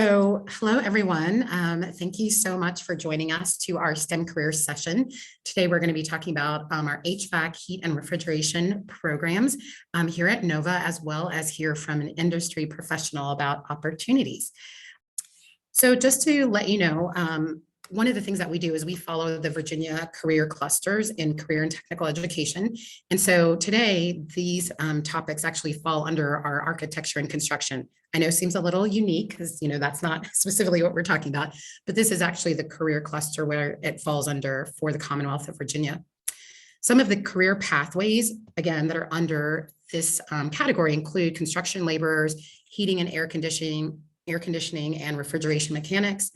So, hello everyone. Thank you so much for joining us to our STEM careers session. Today, we're going to be talking about our HVAC, heat and refrigeration programs here at Nova, as well as hear from an industry professional about opportunities. So just to let you know, one of the things that we do is we follow the Virginia career clusters in career and technical education. And so today, these topics actually fall under our architecture and construction. I know it seems a little unique because, that's not specifically what we're talking about, but this is actually the career cluster where it falls under for the Commonwealth of Virginia. Some of the career pathways, again, that are under this category include construction laborers, heating and air conditioning and refrigeration mechanics,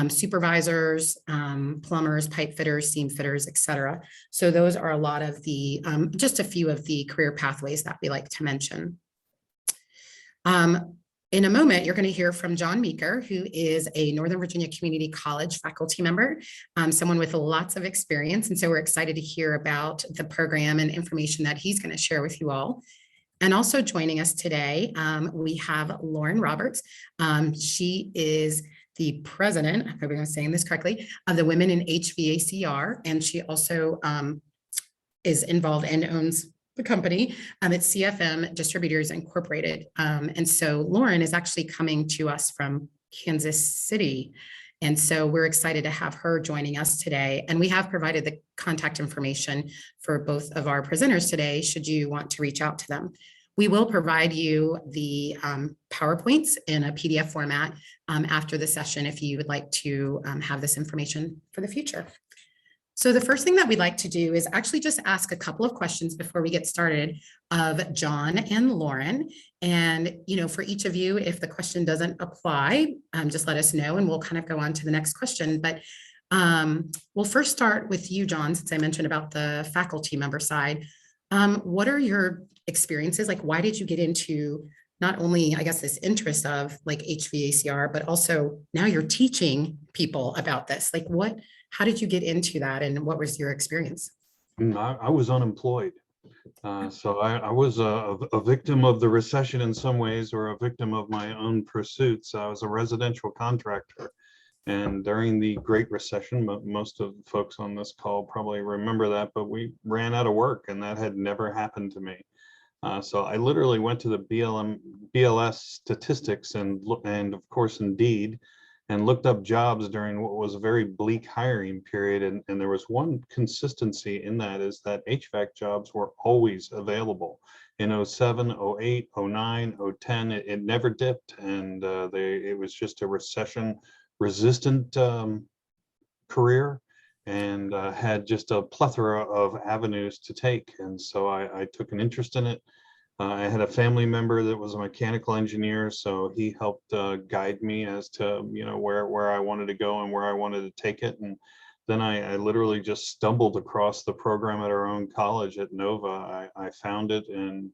supervisors, plumbers, pipe fitters, seam fitters, et cetera. So those are a lot of the, just a few of the career pathways that we like to mention. In a moment, you're going to hear from John Meeker, who is a Northern Virginia Community College faculty member, someone with lots of experience. And so we're excited to hear about the program and information that he's going to share with you all. And also joining us today, we have Lauren Roberts. She is the president, I hope I'm saying this correctly, of the Women in HVACR, and she also is involved and owns the company. It's CFM Distributors Incorporated. And so Lauren is actually coming to us from Kansas City. And so we're excited to have her joining us today. And we have provided the contact information for both of our presenters today, should you want to reach out to them. We will provide you the PowerPoints in a PDF format after the session if you would like to have this information for the future. So the first thing that we'd like to do is actually just ask a couple of questions before we get started of John and Lauren. And, for each of you, if the question doesn't apply, just let us know and we'll kind of go on to the next question. But we'll first start with you, John, since I mentioned about the faculty member side. What are your experiences? Like, why did you get into not only, I guess, this interest of like HVACR, but also now you're teaching people about this? Like how did you get into that and what was your experience? I was unemployed. So I was a victim of the recession in some ways, or a victim of my own pursuits. I was a residential contractor. And during the Great Recession, most of the folks on this call probably remember that, but we ran out of work and that had never happened to me. So I literally went to the BLS statistics and of course Indeed, and looked up jobs during what was a very bleak hiring period. And there was one consistency in that, is that HVAC jobs were always available. In 07, 08, 09, 010, it never dipped. And it was just a recession resistant career, and had just a plethora of avenues to take. And so I took an interest in it. I had a family member that was a mechanical engineer, so he helped guide me as to where I wanted to go and where I wanted to take it. And then I literally just stumbled across the program at our own college at Nova. I found it, and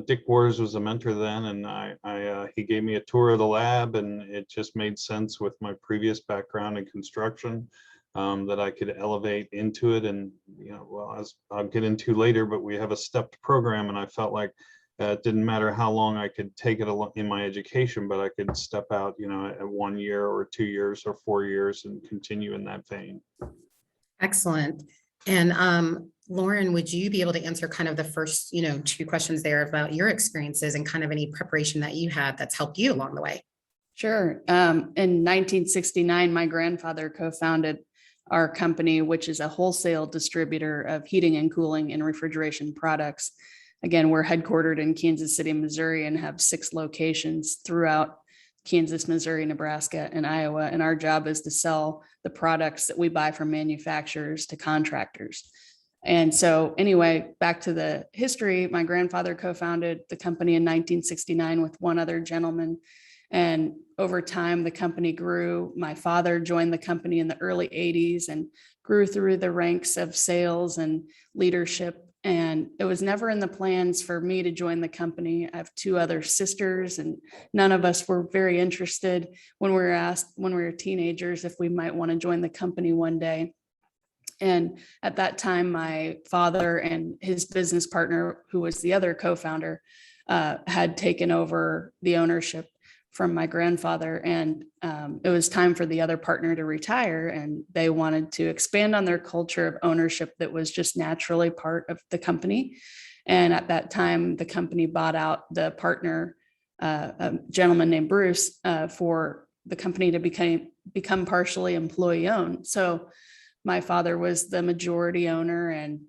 Dick Wars was a mentor then, and he gave me a tour of the lab, and it just made sense with my previous background in construction. That I could elevate into it. And, as I'll get into later, but we have a stepped program, and I felt like it didn't matter how long I could take it in my education, but I could step out, at 1 year or 2 years or 4 years and continue in that vein. Excellent. And Lauren, would you be able to answer kind of the first, two questions there about your experiences and kind of any preparation that you had that's helped you along the way? Sure. In 1969, my grandfather co-founded our company, which is a wholesale distributor of heating and cooling and refrigeration products. Again, we're headquartered in Kansas City, Missouri, and have 6 locations throughout Kansas, Missouri, Nebraska, and Iowa. And our job is to sell the products that we buy from manufacturers to contractors. And so anyway, back to the history, my grandfather co-founded the company in 1969 with one other gentleman. And over time, the company grew. My father joined the company in the early 80s and grew through the ranks of sales and leadership. And it was never in the plans for me to join the company. I have 2 other sisters, and none of us were very interested when we were asked when we were teenagers if we might want to join the company one day. And at that time, my father and his business partner, who was the other co-founder, had taken over the ownership from my grandfather, and it was time for the other partner to retire, and they wanted to expand on their culture of ownership that was just naturally part of the company. And at that time, the company bought out the partner, a gentleman named Bruce, for the company to become partially employee owned. So my father was the majority owner, and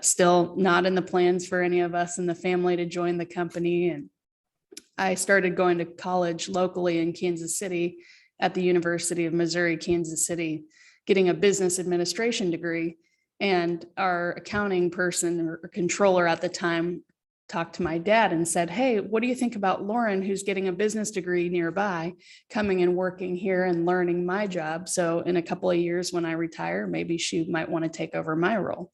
still not in the plans for any of us in the family to join the company. And I started going to college locally in Kansas City at the University of Missouri, Kansas City, getting a business administration degree. And our accounting person or controller at the time talked to my dad and said, "Hey, what do you think about Lauren, who's getting a business degree nearby, coming and working here and learning my job? So in a couple of years when I retire, maybe she might want to take over my role."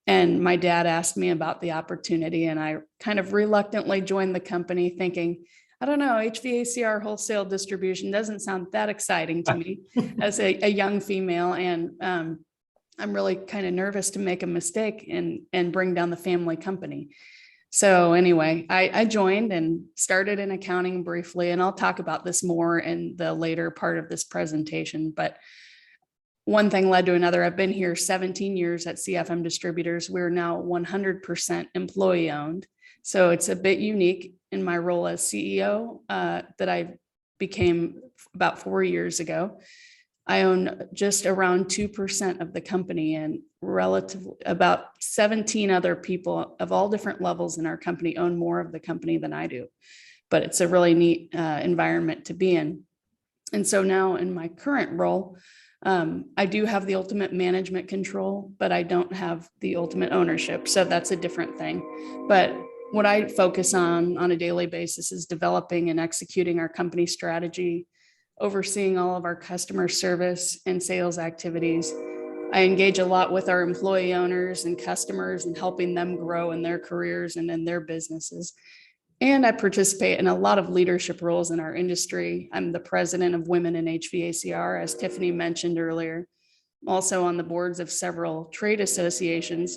And my dad asked me about the opportunity, and I kind of reluctantly joined the company thinking, I don't know, HVACR wholesale distribution doesn't sound that exciting to me as a young female. And I'm really kind of nervous to make a mistake and bring down the family company. So anyway, I joined and started in accounting briefly, and I'll talk about this more in the later part of this presentation. But one thing led to another. I've been here 17 years at CFM Distributors. We're now 100% employee owned. So it's a bit unique in my role as CEO that I became about 4 years ago. I own just around 2% of the company, and relatively about 17 other people of all different levels in our company own more of the company than I do. But it's a really neat environment to be in. And so now in my current role, I do have the ultimate management control, but I don't have the ultimate ownership. So that's a different thing. But what I focus on a daily basis is developing and executing our company strategy, overseeing all of our customer service and sales activities. I engage a lot with our employee owners and customers and helping them grow in their careers and in their businesses. And I participate in a lot of leadership roles in our industry. I'm the president of Women in HVACR, as Tiffany mentioned earlier. I'm also on the boards of several trade associations,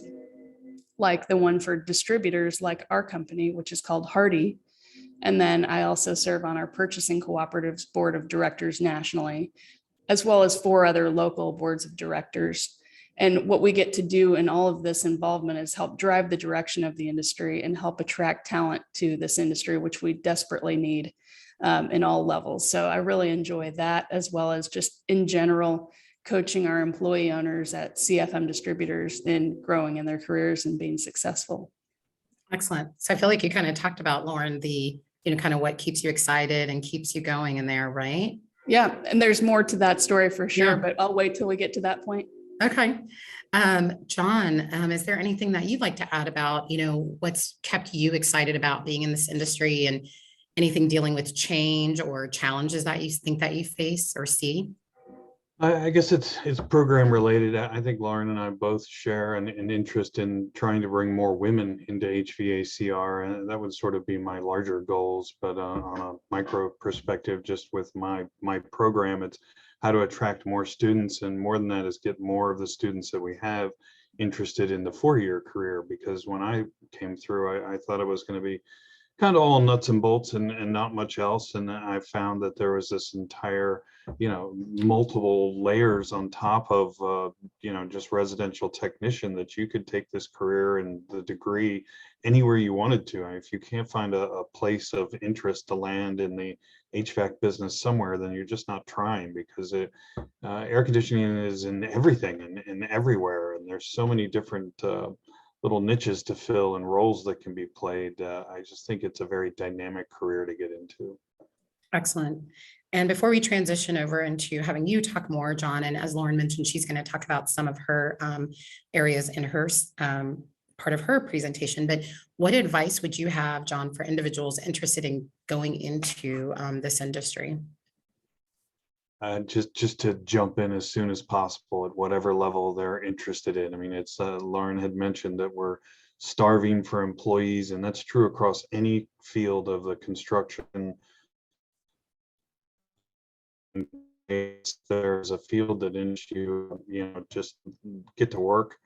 like the one for distributors like our company, which is called Hardy. And then I also serve on our purchasing cooperatives board of directors nationally, as well as 4 other local boards of directors. And what we get to do in all of this involvement is help drive the direction of the industry and help attract talent to this industry, which we desperately need in all levels. So I really enjoy that, as well as just in general, coaching our employee owners at CFM Distributors in growing in their careers and being successful. Excellent. So I feel like you kind of talked about, Lauren, kind of what keeps you excited and keeps you going in there, right? Yeah. And there's more to that story for sure, Yeah. but I'll wait till we get to that point. Okay. John, is there anything that you'd like to add about, what's kept you excited about being in this industry, and anything dealing with change or challenges that you think that you face or see? I guess it's program related. I think Lauren and I both share an interest in trying to bring more women into HVACR, and that would sort of be my larger goals. But on a micro perspective, just with my program, it's how to attract more students, and more than that is get more of the students that we have interested in the 4-year career. Because when I came through, I thought it was going to be kind of all nuts and bolts and not much else. And I found that there was this entire, multiple layers on top of, just residential technician, that you could take this career and the degree anywhere you wanted to. And if you can't find a place of interest to land in the HVAC business somewhere, then you're just not trying, because air conditioning is in everything and everywhere. And there's so many different little niches to fill and roles that can be played. I just think it's a very dynamic career to get into. Excellent. And before we transition over into having you talk more, John, and as Lauren mentioned, she's going to talk about some of her areas in her part of her presentation. But what advice would you have, John, for individuals interested in going into this industry? Just to jump in as soon as possible at whatever level they're interested in. I mean, it's Lauren had mentioned that we're starving for employees, and that's true across any field of the construction. There's a field that you just get to work.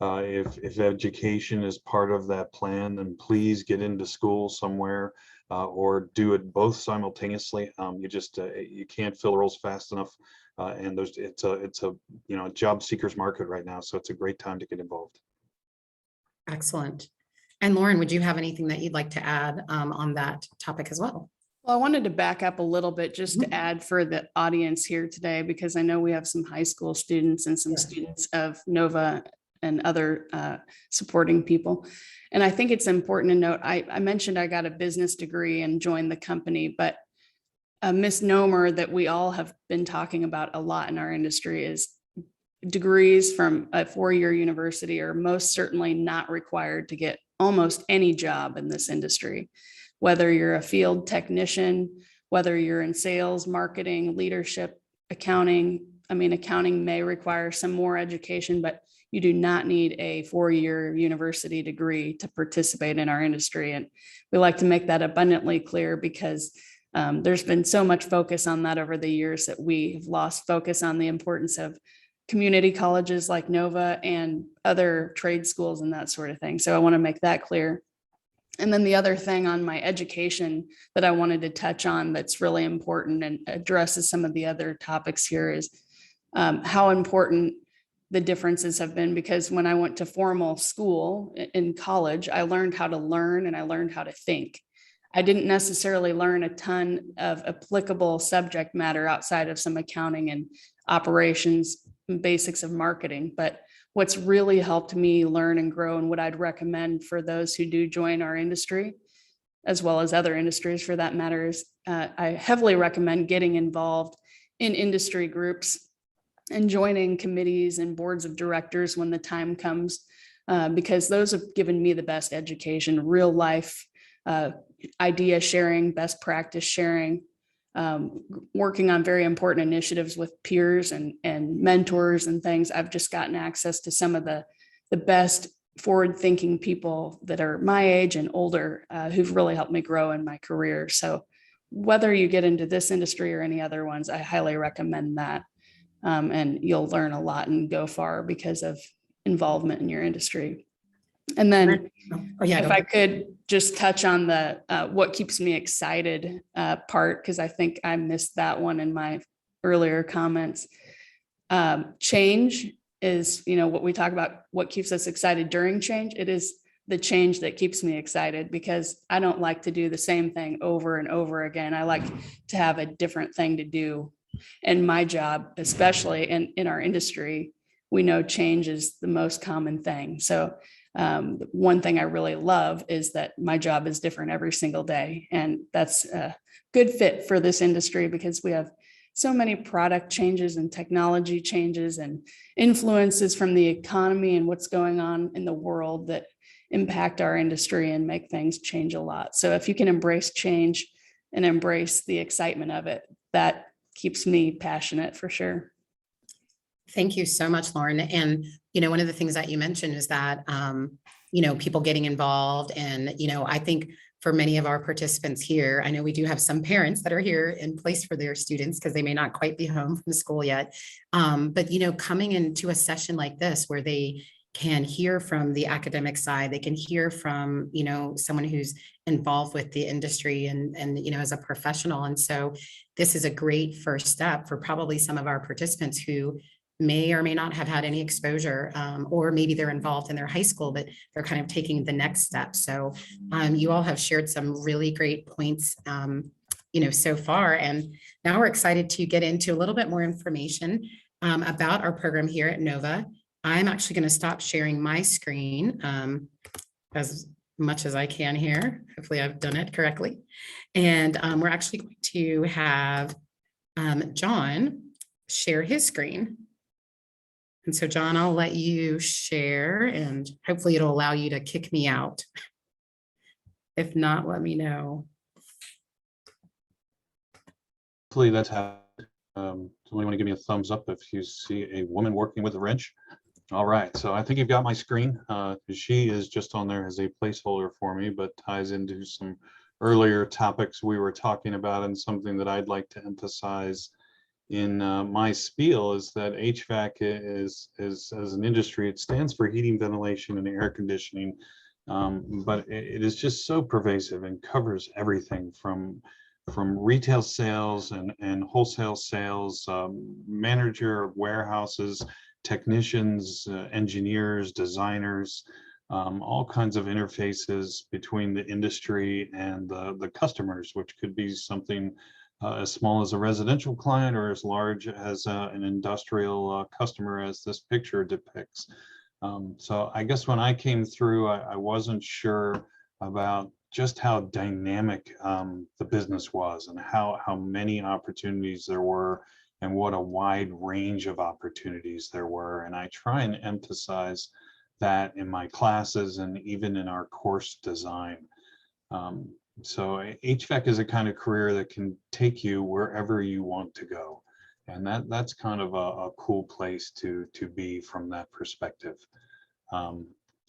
If education is part of that plan, then please get into school somewhere or do it both simultaneously. You can't fill roles fast enough, and it's a job seekers market right now, so it's a great time to get involved. Excellent. And Lauren, would you have anything that you'd like to add on that topic as well? Well, I wanted to back up a little bit just to add for the audience here today, because I know we have some high school students and some students of NOVA and other supporting people. And I think it's important to note, I mentioned I got a business degree and joined the company, but a misnomer that we all have been talking about a lot in our industry is degrees from a four-year university are most certainly not required to get almost any job in this industry. Whether you're a field technician, whether you're in sales, marketing, leadership, accounting. I mean, accounting may require some more education, but you do not need a four-year university degree to participate in our industry. And we like to make that abundantly clear because there's been so much focus on that over the years that we've lost focus on the importance of community colleges like NOVA and other trade schools and that sort of thing. So I want to make that clear. And then the other thing on my education that I wanted to touch on that's really important and addresses some of the other topics here is how important the differences have been, because when I went to formal school in college, I learned how to learn and I learned how to think. I didn't necessarily learn a ton of applicable subject matter outside of some accounting and operations and basics of marketing, but what's really helped me learn and grow, and what I'd recommend for those who do join our industry, as well as other industries for that matter, is I heavily recommend getting involved in industry groups and joining committees and boards of directors when the time comes, because those have given me the best education, real life idea sharing, best practice sharing, working on very important initiatives with peers and mentors and things. I've just gotten access to some of the best forward-thinking people that are my age and older who've really helped me grow in my career. So whether you get into this industry or any other ones, I highly recommend that. And you'll learn a lot and go far because of involvement in your industry. And then if I could just touch on the what keeps me excited part, because I think I missed that one in my earlier comments. Change is, what we talk about, what keeps us excited during change. It is the change that keeps me excited, because I don't like to do the same thing over and over again. I like to have a different thing to do. And my job, especially in our industry, we know change is the most common thing. So one thing I really love is that my job is different every single day. And that's a good fit for this industry, because we have so many product changes and technology changes and influences from the economy and what's going on in the world that impact our industry and make things change a lot. So if you can embrace change and embrace the excitement of it, that keeps me passionate for sure. Thank you so much, Lauren. And, one of the things that you mentioned is that, people getting involved. And, I think for many of our participants here, I know we do have some parents that are here in place for their students because they may not quite be home from school yet. But, coming into a session like this where they can hear from the academic side, they can hear from, someone who's involved with the industry and, as a professional. And so this is a great first step for probably some of our participants who may or may not have had any exposure, or maybe they're involved in their high school, but they're kind of taking the next step. So you all have shared some really great points, so far. And now we're excited to get into a little bit more information about our program here at NOVA. I'm actually going to stop sharing my screen as much as I can here. Hopefully I've done it correctly. And we're actually going to have John share his screen. And so, John, I'll let you share, and hopefully it'll allow you to kick me out. If not, let me know. Hopefully that's happened. Somebody want to give me a thumbs up if you see a woman working with a wrench. All right, so I think you've got my screen. She is just on there as a placeholder for me, but ties into some earlier topics we were talking about, and something that I'd like to emphasize my spiel is that HVAC is as an industry, it stands for heating, ventilation, and air conditioning. But it is just so pervasive and covers everything from retail sales and wholesale sales, manager of warehouses, technicians, engineers, designers, all kinds of interfaces between the industry and the customers, which could be something as small as a residential client or as large as an industrial customer, as this picture depicts. So I guess when I came through, I wasn't sure about just how dynamic the business was and how many opportunities there were and what a wide range of opportunities there were. And I try and emphasize that in my classes and even in our course design. So HVAC is a kind of career that can take you wherever you want to go. And that's kind of a cool place to be from that perspective.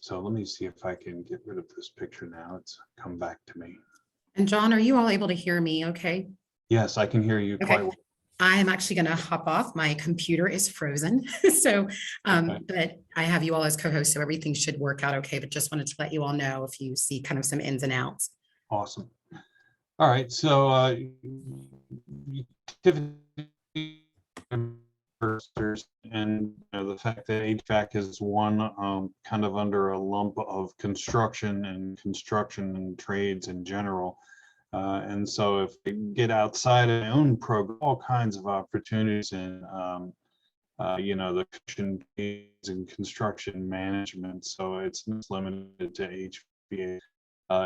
So let me see if I can get rid of this picture now. It's come back to me. And John, are you all able to hear me okay? Yes, I can hear you Okay. quite well. I'm actually going to hop off. My computer is frozen. So, Okay. but I have you all as co-hosts, so everything should work out okay. But just wanted to let you all know if you see kind of some ins and outs. Awesome. All right. So and the fact that HVAC is one kind of under a lump of construction and trades in general. And so if I get outside of my own program, all kinds of opportunities in the construction management. So it's not limited to HVAC.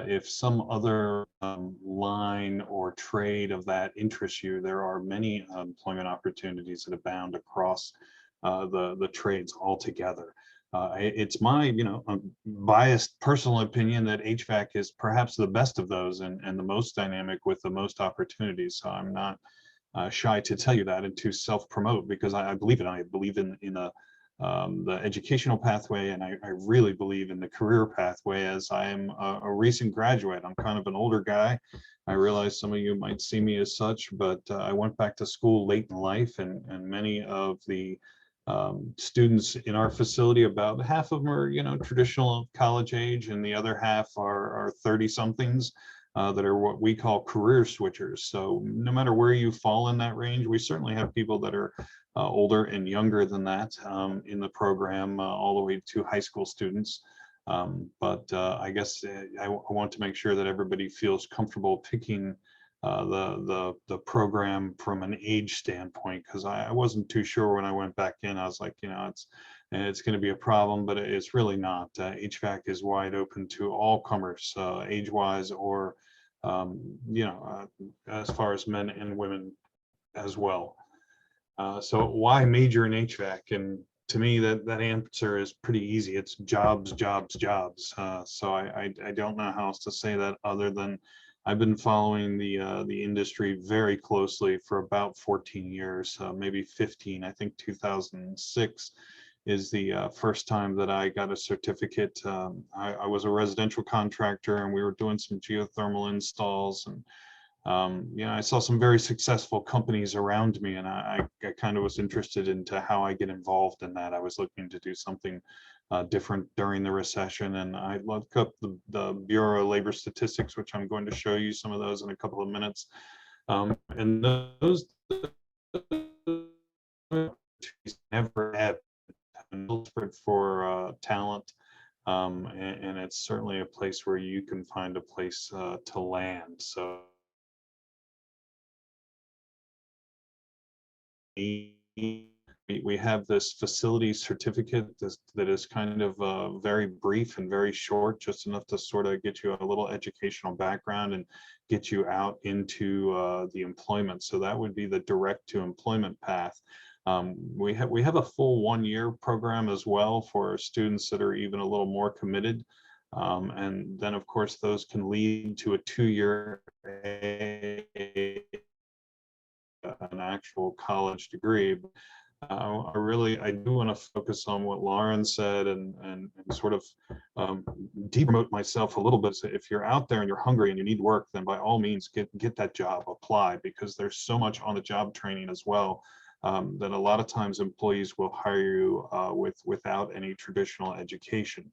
If some other line or trade of that interests you, there are many employment opportunities that abound across the trades altogether. It's my, biased personal opinion that HVAC is perhaps the best of those and the most dynamic with the most opportunities. So I'm not shy to tell you that and to self-promote, because I believe it. I believe in the educational pathway, and I really believe in the career pathway, as I am a recent graduate. I'm kind of an older guy. I realize some of you might see me as such, but I went back to school late in life, and many of the students in our facility, about half of them are, traditional college age, and the other half are 30 somethings that are what we call career switchers. So no matter where you fall in that range, we certainly have people that are older and younger than that in the program, all the way to high school students. But I guess I want to make sure that everybody feels comfortable picking the program from an age standpoint, because I wasn't too sure when I went back in. I was like, it's going to be a problem, but it's really not. HVAC is wide open to all comers, age-wise, or as far as men and women as well. So why major in HVAC? And to me, that answer is pretty easy. It's jobs, jobs, jobs. So I don't know how else to say that other than I've been following the industry very closely for about 14 years, maybe 15. I think 2006 is the first time that I got a certificate. I was a residential contractor, and we were doing some geothermal installs, and I saw some very successful companies around me, and I kind of was interested into how I get involved in that. I was looking to do something different during the recession, and I looked up the Bureau of Labor Statistics, which I'm going to show you some of those in a couple of minutes. And those never have been for talent. And it's certainly a place where you can find a place to land. So we have this facility certificate that is kind of very brief and very short, just enough to sort of get you a little educational background and get you out into the employment. So that would be the direct to employment path. We have a full 1-year program as well for students that are even a little more committed. And then of course those can lead to a 2-year an actual college degree. I do want to focus on what Lauren said and sort of depromote myself a little bit. So if you're out there and you're hungry and you need work, then by all means get that job, apply, because there's so much on the job training as well. that a lot of times employees will hire you without any traditional education.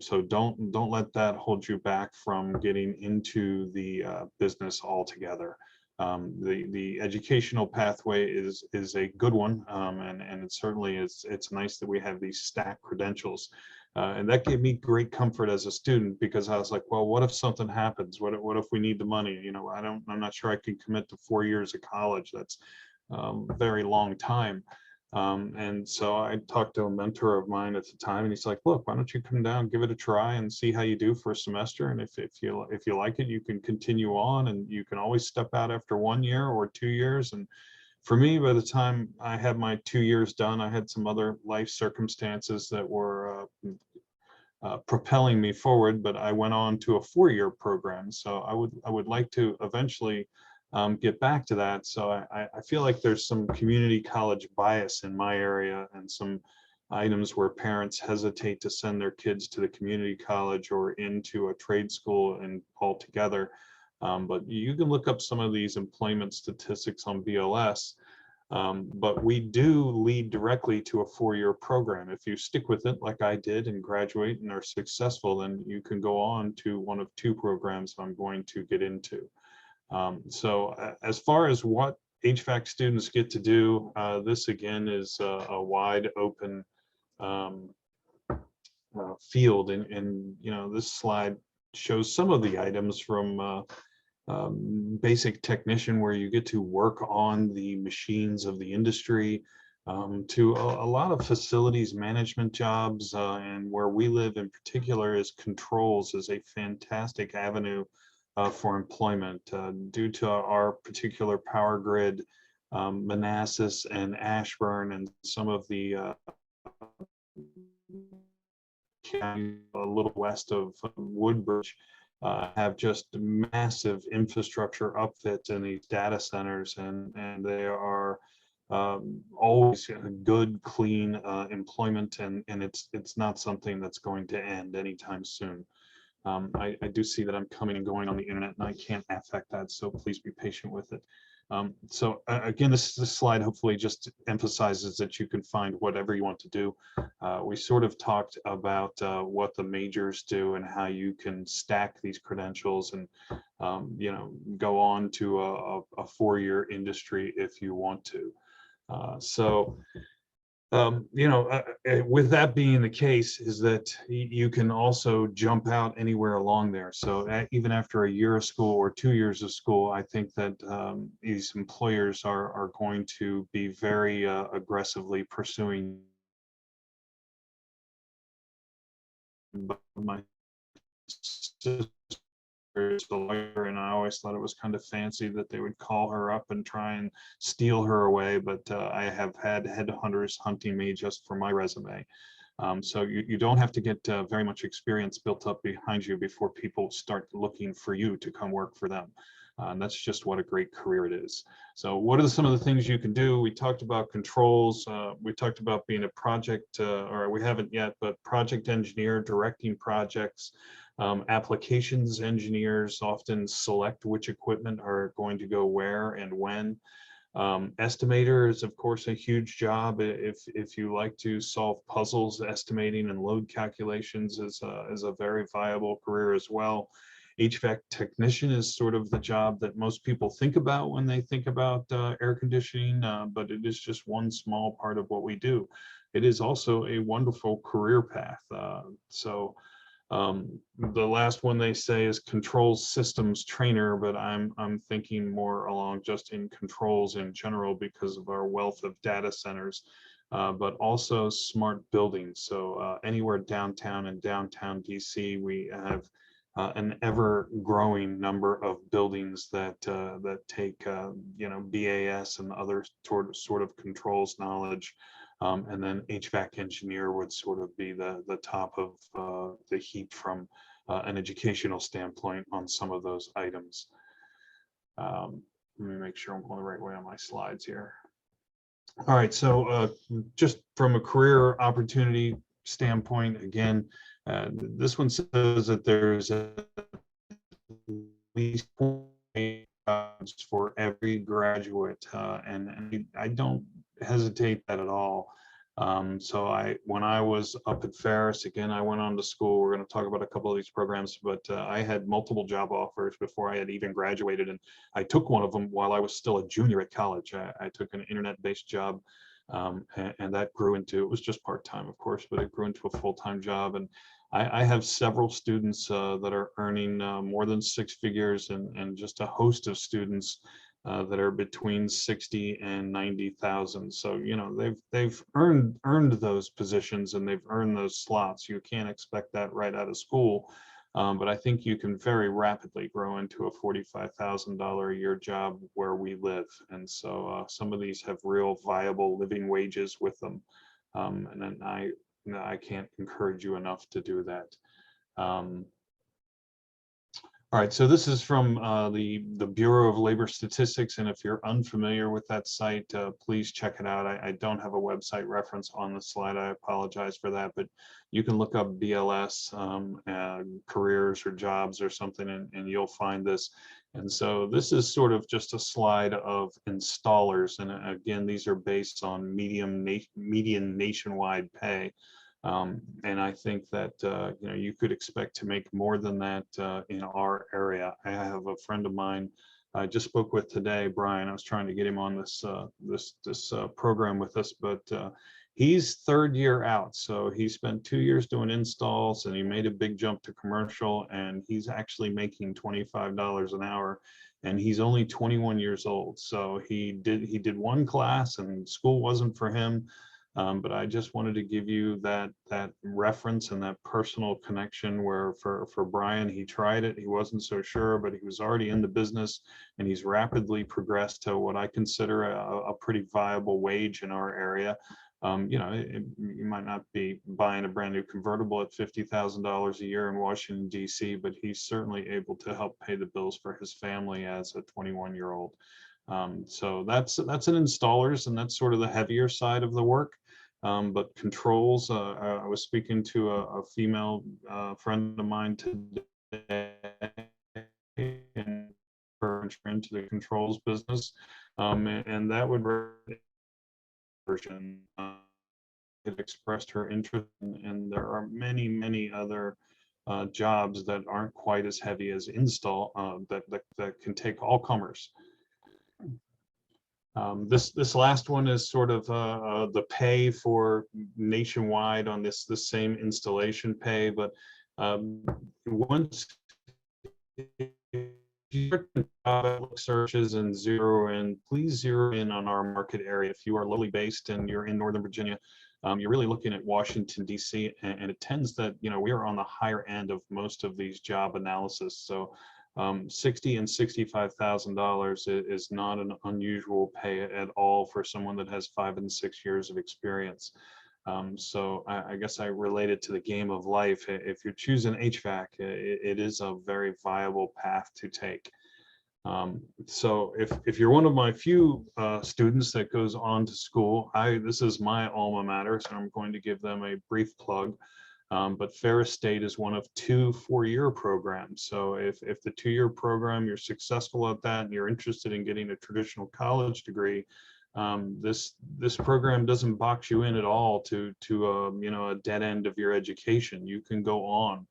So don't let that hold you back from getting into the business altogether. The educational pathway is a good one, and it certainly is. It's nice that we have these stacked credentials, and that gave me great comfort as a student, because I was like, well, what if something happens? What if we need the money? You know, I'm not sure I can commit to 4 years of college. That's very long time. And so I talked to a mentor of mine at the time, and he's like, look, why don't you come down, give it a try and see how you do for a semester. And if you like it, you can continue on, and you can always step out after 1 year or 2 years. And for me, by the time I had my 2 years done, I had some other life circumstances that were propelling me forward, but I went on to a 4-year program. So I would like to eventually get back to that. So I feel like there's some community college bias in my area, and some items where parents hesitate to send their kids to the community college or into a trade school and altogether. But you can look up some of these employment statistics on BLS. But we do lead directly to a 4-year program. If you stick with it like I did and graduate and are successful, then you can go on to one of 2 programs I'm going to get into. So as far as what HVAC students get to do, this again is a wide open field. And you know, this slide shows some of the items from basic technician, where you get to work on the machines of the industry, to a lot of facilities management jobs, and where we live in particular is controls is a fantastic avenue for employment, due to our particular power grid, Manassas and Ashburn, and some of the counties a little west of Woodbridge have just massive infrastructure upfits in these data centers, and they are always good, clean employment, and it's not something that's going to end anytime soon. I do see that I'm coming and going on the internet, and I can't affect that, so please be patient with it. So again, this slide hopefully just emphasizes that you can find whatever you want to do. We sort of talked about what the majors do and how you can stack these credentials and you know, go on to a 4-year industry if you want to. You know, with that being the case, is that you can also jump out anywhere along there. So even after a year of school or 2 years of school, I think that these employers are going to be very aggressively pursuing. But my sister is a lawyer, and I always thought it was kind of fancy that they would call her up and try and steal her away. But I have had headhunters hunting me just for my resume. So you don't have to get very much experience built up behind you before people start looking for you to come work for them. And that's just what a great career it is. So what are some of the things you can do? We talked about controls. We talked about being a project, or we haven't yet, but project engineer, directing projects. Applications engineers often select which equipment are going to go where and when. Estimator is, of course, a huge job. If you like to solve puzzles, estimating and load calculations is a very viable career as well. HVAC technician is sort of the job that most people think about when they think about air conditioning, but it is just one small part of what we do. It is also a wonderful career path. The last one they say is controls systems trainer, but I'm thinking more along just in controls in general because of our wealth of data centers, but also smart buildings. So anywhere downtown and downtown DC, we have an ever-growing number of buildings that take you know, BAS and other sort of controls knowledge. And then HVAC engineer would sort of be the top of the heap from an educational standpoint on some of those items. Let me make sure I'm going the right way on my slides here. All right, so just from a career opportunity standpoint, again, this one says that there's at least 4 jobs for every graduate, and I don't hesitate that at all. So when I was up at Ferris, again, I went on to school. We're going to talk about a couple of these programs, but I had multiple job offers before I had even graduated. And I took one of them while I was still a junior at college. I took an internet-based job, and that grew into, it was just part-time, of course, but it grew into a full-time job. And I have several students that are earning more than six figures, and just a host of students that are between 60 and 90,000. So, you know, they've earned those positions, and they've earned those slots. You can't expect that right out of school. But I think you can very rapidly grow into a $45,000 a year job where we live. And so some of these have real viable living wages with them. And then I can't encourage you enough to do that. All right, so this is from the Bureau of Labor Statistics, and if you're unfamiliar with that site, please check it out. I don't have a website reference on the slide. I apologize for that, but you can look up BLS careers or jobs or something, and you'll find this. And so this is sort of just a slide of installers, and again, these are based on median nationwide pay. And I think that you know, you could expect to make more than that in our area. I have a friend of mine I just spoke with today, Brian. I was trying to get him on this program with us, but he's third year out. So he spent 2 years doing installs, and he made a big jump to commercial, and he's actually making $25 an hour. And he's only 21 years old. So he did one class, and school wasn't for him. But I just wanted to give you that reference and that personal connection where for Brian, he tried it, he wasn't so sure, but he was already in the business, and he's rapidly progressed to what I consider a pretty viable wage in our area. You know, you might not be buying a brand new convertible at $50,000 a year in Washington, D.C., but he's certainly able to help pay the bills for his family as a 21-year-old. So that's an installers, and that's sort of the heavier side of the work. But controls, I was speaking to a female friend of mine today, and her into the controls business, and that would version. It expressed her interest, and there are many other jobs that aren't quite as heavy as install that can take all comers. This last one is sort of the pay for nationwide on this same installation pay, but once you look searches and please zero in on our market area. If you are locally based and you're in Northern Virginia, you're really looking at Washington, D.C., and it tends that, you know, we are on the higher end of most of these job analysis. So $60,000 and $65,000 is not an unusual pay at all for someone that has 5 and 6 years of experience. So I guess I relate it to the game of life. If you're choosing HVAC, it is a very viable path to take. So if you're one of my few students that goes on to school, this is my alma mater, so I'm going to give them a brief plug. But Ferris State is one of 2 4-year programs. So if the 2-year program, you're successful at that and you're interested in getting a traditional college degree, this program doesn't box you in at all to you know, a dead end of your education. You can go on.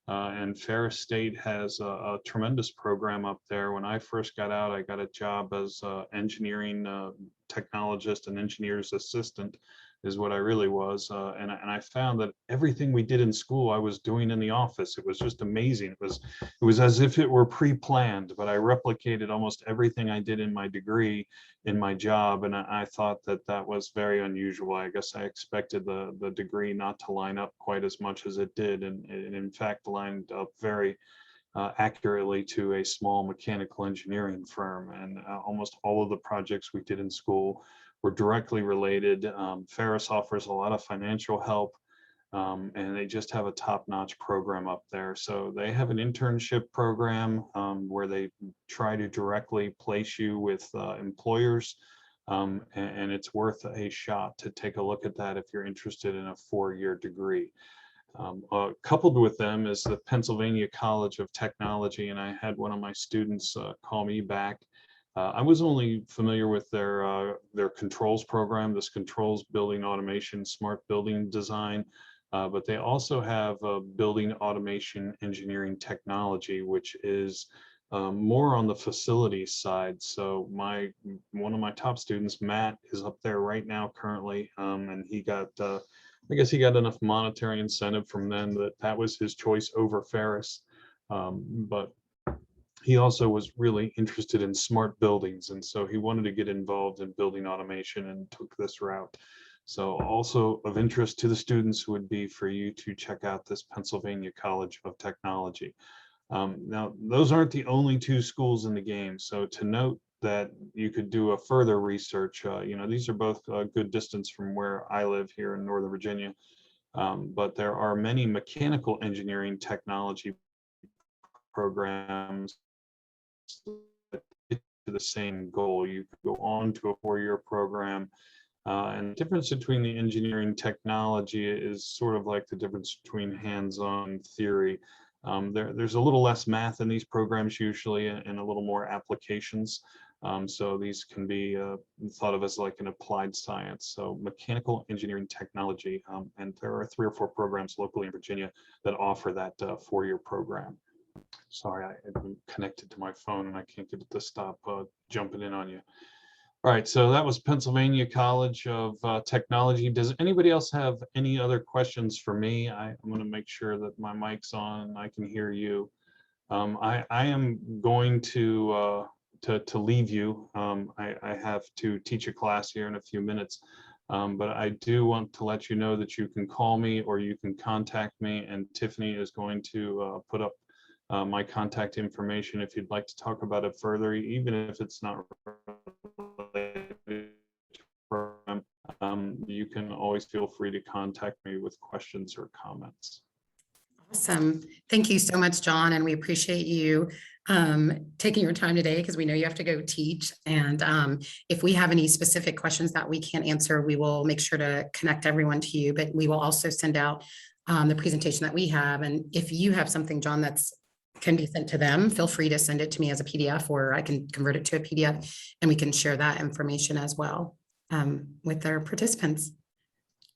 And Ferris State has a tremendous program up there. When I first got out, I got a job as engineering technologist and engineer's assistant is what I really was. And I found that everything we did in school, I was doing in the office. It was just amazing. It was as if it were pre-planned, but I replicated almost everything I did in my degree in my job. And I thought that was very unusual. I guess I expected the degree not to line up quite as much as it did. And it in fact lined up very accurately to a small mechanical engineering firm. And almost all of the projects we did in school were directly related. Ferris offers a lot of financial help, and they just have a top-notch program up there. So they have an internship program where they try to directly place you with employers, and it's worth a shot to take a look at that if you're interested in a 4-year degree. Coupled with them is the Pennsylvania College of Technology, and I had one of my students call me back I was only familiar with their controls program, this controls building automation, smart building design, but they also have building automation engineering technology, which is more on the facilities side. So one of my top students, Matt, is up there right now currently, and he got, I guess he got enough monetary incentive from them that was his choice over Ferris. But he also was really interested in smart buildings, and so he wanted to get involved in building automation and took this route. So also of interest to the students would be for you to check out this Pennsylvania College of Technology. Now, those aren't the only two schools in the game. So to note that you could do a further research, these are both a good distance from where I live here in Northern Virginia, but there are many mechanical engineering technology programs to the same goal. You could go on to a four-year program. And the difference between the engineering technology is sort of like the difference between hands-on theory. There's a little less math in these programs usually, and a little more applications. So these can be thought of as like an applied science. So mechanical engineering technology, and there are 3 or 4 programs locally in Virginia that offer that four-year program. Sorry, I'm connected to my phone and I can't get it to stop jumping in on you. All right, so that was Pennsylvania College of Technology. Does anybody else have any other questions for me? I'm going to make sure that my mic's on and I can hear you. I am going to leave you. I have to teach a class here in a few minutes, but I do want to let you know that you can call me or you can contact me, and Tiffany is going to put up my contact information if you'd like to talk about it further, even if it's not related to the program. You can always feel free to contact me with questions or comments. Awesome. Thank you so much, John. And we appreciate you taking your time today, because we know you have to go teach. And if we have any specific questions that we can't answer, we will make sure to connect everyone to you, but we will also send out the presentation that we have. And if you have something, John, that's can be sent to them, feel free to send it to me as a PDF, or I can convert it to a PDF and we can share that information as well with our participants.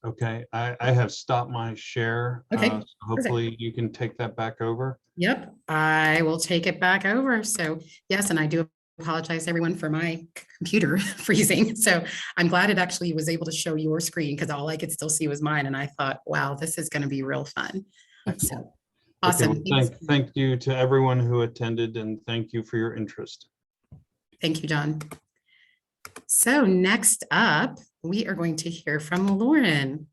Okay, I have stopped my share. Okay, so hopefully you can take that back over. Yep, I will take it back over. So yes, and I do apologize everyone for my computer freezing. So I'm glad it actually was able to show your screen, because all I could still see was mine. And I thought, wow, this is going to be real fun. So awesome. Okay, well, thank you to everyone who attended, and thank you for your interest. Thank you, John. So next up, we are going to hear from Lauren.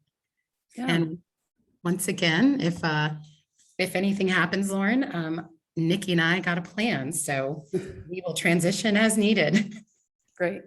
Yeah. And once again, if anything happens, Lauren, Nikki and I got a plan, so we will transition as needed. Great.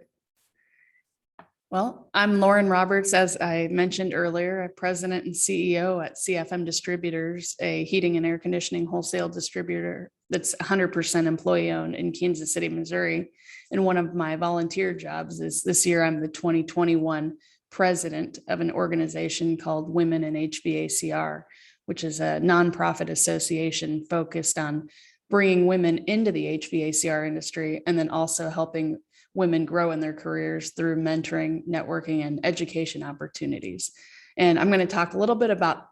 Well, I'm Lauren Roberts. As I mentioned earlier, I'm president and CEO at CFM Distributors, a heating and air conditioning wholesale distributor that's 100% employee owned in Kansas City, Missouri. And one of my volunteer jobs is this year, I'm the 2021 president of an organization called Women in HVACR, which is a nonprofit association focused on bringing women into the HVACR industry, and then also helping women grow in their careers through mentoring, networking, and education opportunities. And I'm going to talk a little bit about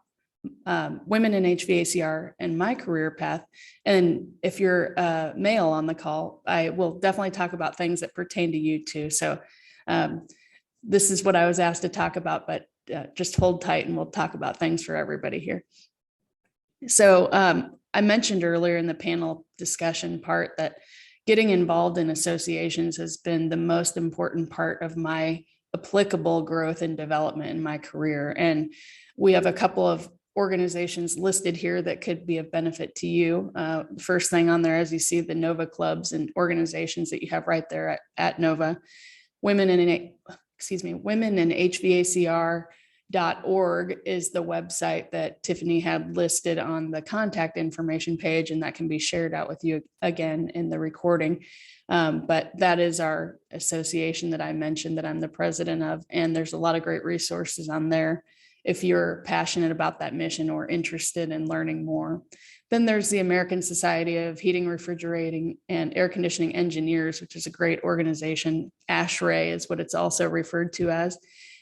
women in HVACR and my career path. And if you're a male on the call, I will definitely talk about things that pertain to you too. So this is what I was asked to talk about, but just hold tight and we'll talk about things for everybody here. So I mentioned earlier in the panel discussion part that getting involved in associations has been the most important part of my applicable growth and development in my career. And we have a couple of organizations listed here that could be of benefit to you. First thing on there, as you see, the NOVA clubs and organizations that you have right there at NOVA. Women in HVACR.org is the website that Tiffany had listed on the contact information page, and that can be shared out with you again in the recording. But that is our association that I mentioned that I'm the president of, and there's a lot of great resources on there. if you're passionate about that mission or interested in learning more. Then there's the American Society of Heating, Refrigerating, and Air Conditioning Engineers, which is a great organization. ASHRAE is what it's also referred to as.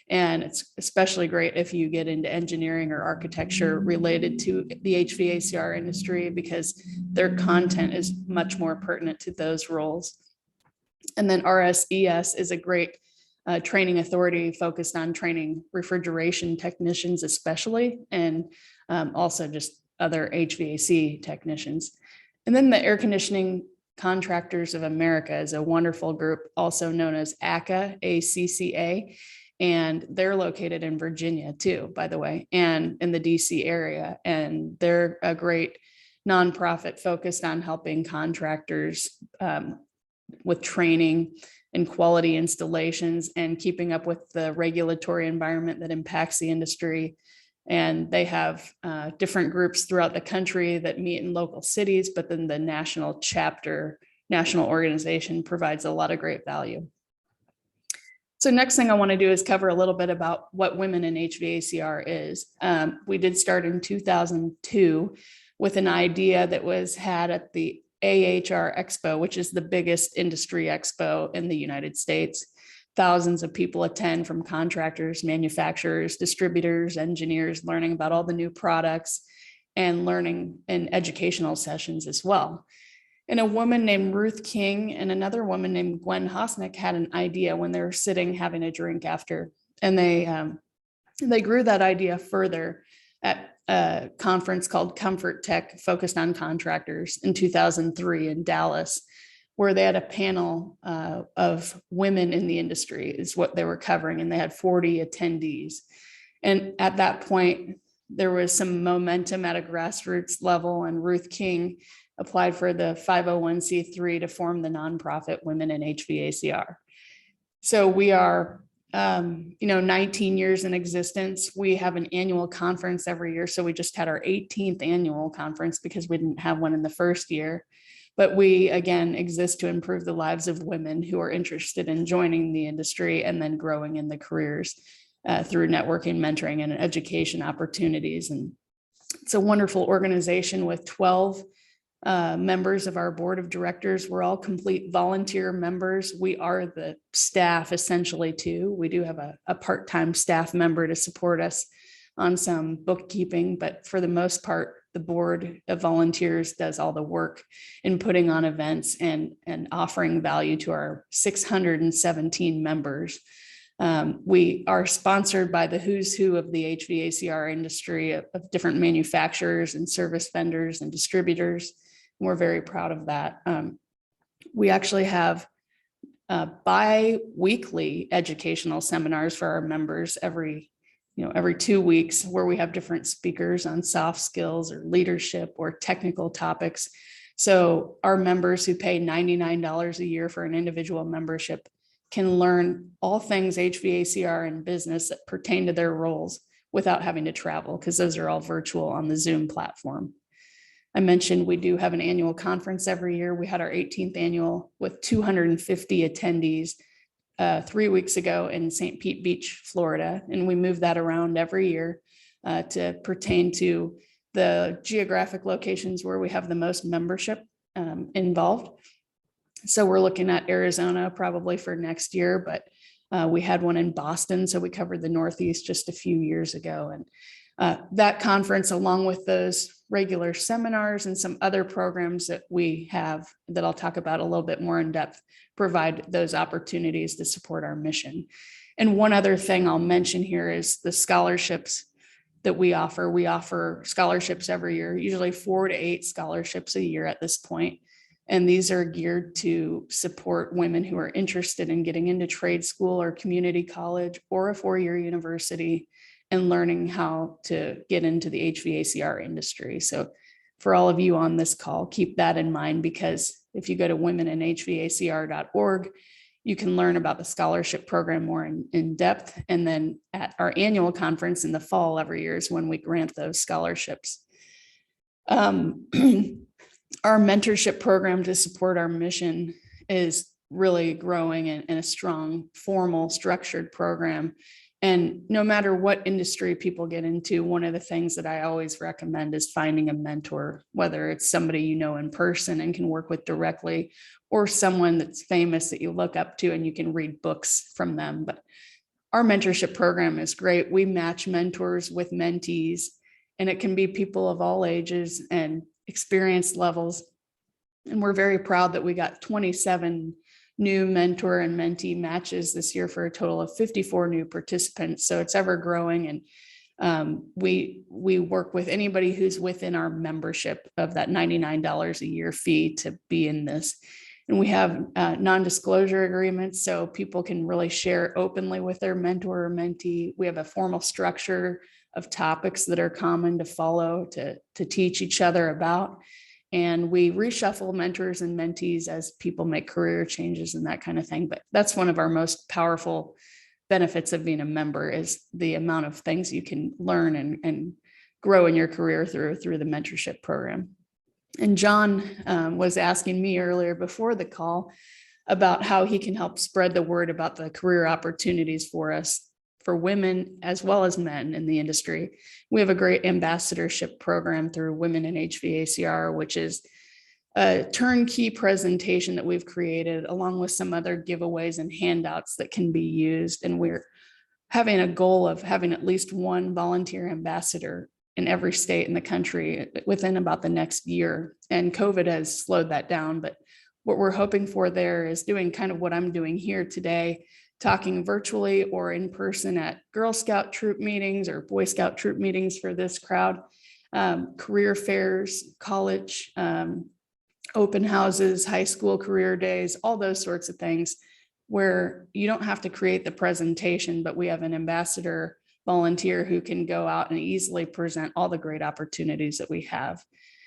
And it's especially great if you get into engineering or architecture related to the HVACR industry, because their content is much more pertinent to those roles. And then RSES is a great training authority focused on training refrigeration technicians especially, and also just other HVAC technicians. And then the Air Conditioning Contractors of America is a wonderful group, also known as ACCA, ACCA, and they're located in Virginia too, by the way, and in the DC area. And they're a great nonprofit focused on helping contractors with training and quality installations and keeping up with the regulatory environment that impacts the industry. And they have different groups throughout the country that meet in local cities, but then the national chapter, national organization provides a lot of great value. So next thing I want to do is cover a little bit about what Women in HVACR is. We did start in 2002 with an idea that was had at the AHR Expo, which is the biggest industry expo in the United States. Thousands of people attend, from contractors, manufacturers, distributors, engineers, learning about all the new products and learning in educational sessions as well. And a woman named Ruth King and another woman named Gwen Hosnick had an idea when they were sitting having a drink after, and they grew that idea further at a conference called Comfort Tech, focused on contractors, in 2003 in Dallas, where they had a panel of women in the industry is what they were covering, and they had 40 attendees. And at that point, there was some momentum at a grassroots level, and Ruth King applied for the 501c3 to form the nonprofit Women in HVACR. So we are 19 years in existence. We have an annual conference every year. So we just had our 18th annual conference because we didn't have one in the first year. But we, again, exist to improve the lives of women who are interested in joining the industry and then growing in the careers through networking, mentoring, and education opportunities. And it's a wonderful organization with 12 members of our board of directors. We're all complete volunteer members. We are the staff essentially too. We do have a part-time staff member to support us on some bookkeeping, but for the most part, the board of volunteers does all the work in putting on events and offering value to our 617 members. We are sponsored by the who's who of the HVACR industry, of different manufacturers and service vendors and distributors. We're very proud of that. We actually have bi-weekly educational seminars for our members every 2 weeks, where we have different speakers on soft skills or leadership or technical topics. So our members who pay $99 a year for an individual membership can learn all things HVACR and business that pertain to their roles without having to travel, because those are all virtual on the Zoom platform. I mentioned we do have an annual conference every year. We had our 18th annual with 250 attendees 3 weeks ago in St. Pete Beach, Florida. And we move that around every year to pertain to the geographic locations where we have the most membership involved. So we're looking at Arizona probably for next year, but we had one in Boston. So we covered the Northeast just a few years ago. And that conference, along with those regular seminars and some other programs that we have that I'll talk about a little bit more in depth, provide those opportunities to support our mission. And one other thing I'll mention here is the scholarships that we offer. We offer scholarships every year, usually 4 to 8 scholarships a year at this point. And these are geared to support women who are interested in getting into trade school or community college or a 4-year university and learning how to get into the HVACR industry. So for all of you on this call, keep that in mind, because if you go to womeninhvacr.org, you can learn about the scholarship program more in depth. And then at our annual conference in the fall every year is when we grant those scholarships. Our mentorship program to support our mission is really growing in a strong, formal, structured program. And no matter what industry people get into, one of the things that I always recommend is finding a mentor, whether it's somebody you know in person and can work with directly, or someone that's famous that you look up to and you can read books from them. But our mentorship program is great. We match mentors with mentees, and it can be people of all ages and experience levels. And we're very proud that we got 27 new mentor and mentee matches this year for a total of 54 new participants. So it's ever growing. And we work with anybody who's within our membership of that $99 a year fee to be in this. And we have non-disclosure agreements, so people can really share openly with their mentor or mentee. We have a formal structure of topics that are common to follow to teach each other about. And we reshuffle mentors and mentees as people make career changes and that kind of thing. But that's one of our most powerful benefits of being a member, is the amount of things you can learn and grow in your career through the mentorship program. And John was asking me earlier before the call about how he can help spread the word about the career opportunities for us, for women as well as men in the industry. We have a great ambassadorship program through Women in HVACR, which is a turnkey presentation that we've created along with some other giveaways and handouts that can be used. And we're having a goal of having at least one volunteer ambassador in every state in the country within about the next year. And COVID has slowed that down. But what we're hoping for there is doing kind of what I'm doing here today, talking virtually or in person at Girl Scout troop meetings or Boy Scout troop meetings for this crowd, career fairs, college, open houses, high school career days, all those sorts of things where you don't have to create the presentation, but we have an ambassador volunteer who can go out and easily present all the great opportunities that we have.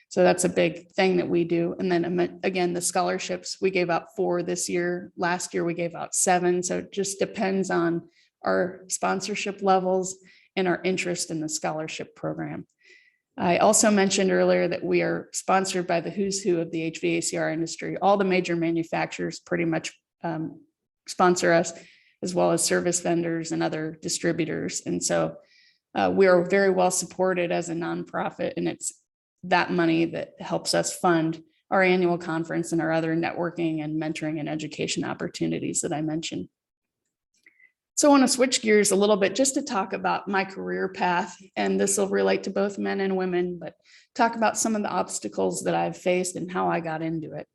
So that's a big thing that we do. And then again, the scholarships, we gave out 4 this year. Last year, we gave out 7. So it just depends on our sponsorship levels and our interest in the scholarship program. I also mentioned earlier that we are sponsored by the who's who of the HVACR industry. All the major manufacturers pretty much sponsor us, as well as service vendors and other distributors. And so we are very well supported as a nonprofit, and it's that money that helps us fund our annual conference and our other networking and mentoring and education opportunities that I mentioned. So I want to switch gears a little bit just to talk about my career path, and this will relate to both men and women, but talk about some of the obstacles that I've faced and how I got into it.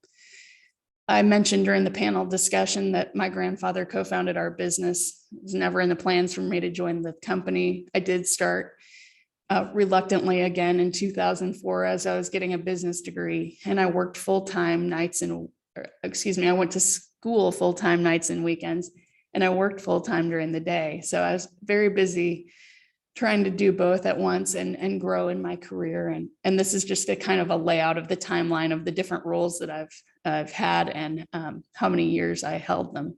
I mentioned during the panel discussion that my grandfather co-founded our business. It was never in the plans for me to join the company. I did start reluctantly again in 2004 as I was getting a business degree, and I worked full-time nights and, I went to school full-time nights and weekends, and I worked full-time during the day. So I was very busy trying to do both at once and grow in my career. And this is just a kind of a layout of the timeline of the different roles that I've had and how many years I held them.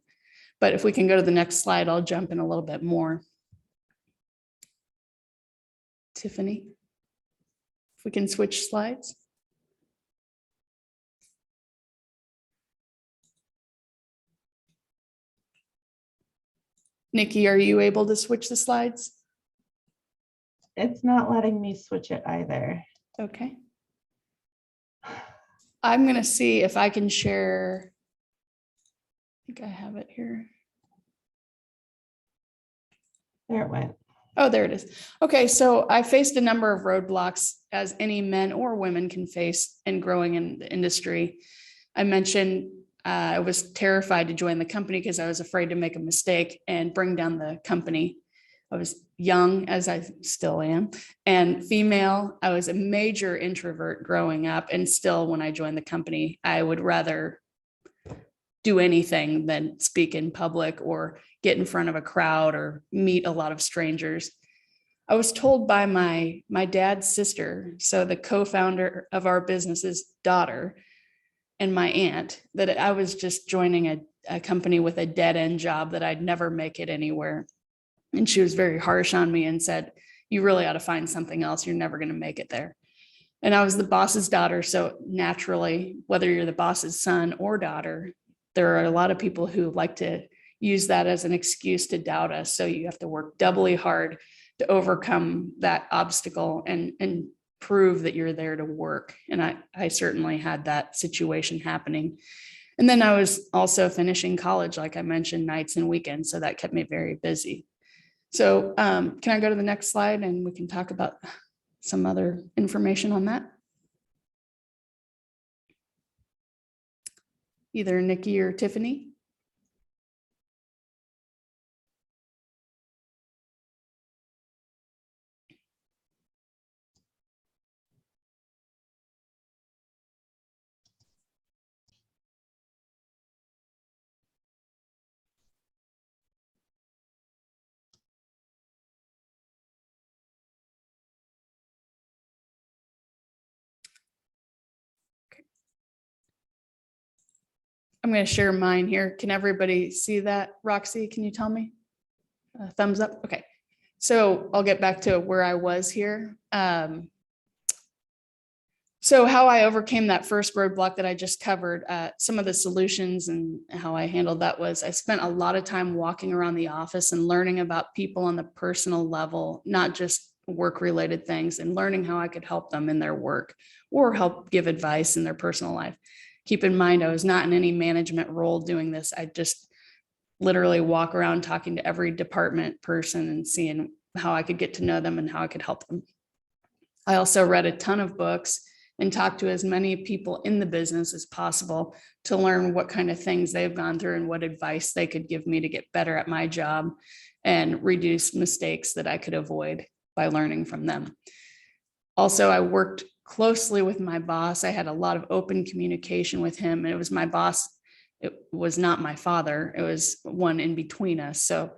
But if we can go to the next slide, I'll jump in a little bit more. Tiffany, if we can switch slides. Nikki, are you able to switch the slides? It's not letting me switch it either. Okay. I'm going to see if I can share. I think I have it here. There it went. Oh, there it is. Okay, so I faced a number of roadblocks, as any men or women can face in growing in the industry. I mentioned I was terrified to join the company because I was afraid to make a mistake and bring down the company. I was young, as I still am, and female. I was a major introvert growing up, and still when I joined the company, I would rather do anything than speak in public or get in front of a crowd or meet a lot of strangers. I was told by my dad's sister, so the co-founder of our business's daughter, and my aunt, that I was just joining a company with a dead-end job, that I'd never make it anywhere. And she was very harsh on me and said, you really ought to find something else. You're never going to make it there. And I was the boss's daughter. So naturally, whether you're the boss's son or daughter, there are a lot of people who like to, use that as an excuse to doubt us. So you have to work doubly hard to overcome that obstacle and prove that you're there to work. And I certainly had that situation happening. And then I was also finishing college, like I mentioned, nights and weekends. So that kept me very busy. So can I go to the next slide and we can talk about some other information on that? Either Nikki or Tiffany. I'm going to share mine here. Can everybody see that? Roxy, can you tell me? Thumbs up. Okay. So I'll get back to where I was here. So how I overcame that first roadblock that I just covered, some of the solutions and how I handled that was I spent a lot of time walking around the office and learning about people on the personal level, not just work-related things, and learning how I could help them in their work or help give advice in their personal life. Keep in mind, I was not in any management role doing this. I just literally walk around talking to every department person and seeing how I could get to know them and how I could help them. I also read a ton of books and talked to as many people in the business as possible to learn what kind of things they've gone through and what advice they could give me to get better at my job and reduce mistakes that I could avoid by learning from them. Also, I worked closely with my boss. I had a lot of open communication with him, and it was my boss. It was not my father. It was one in between us. So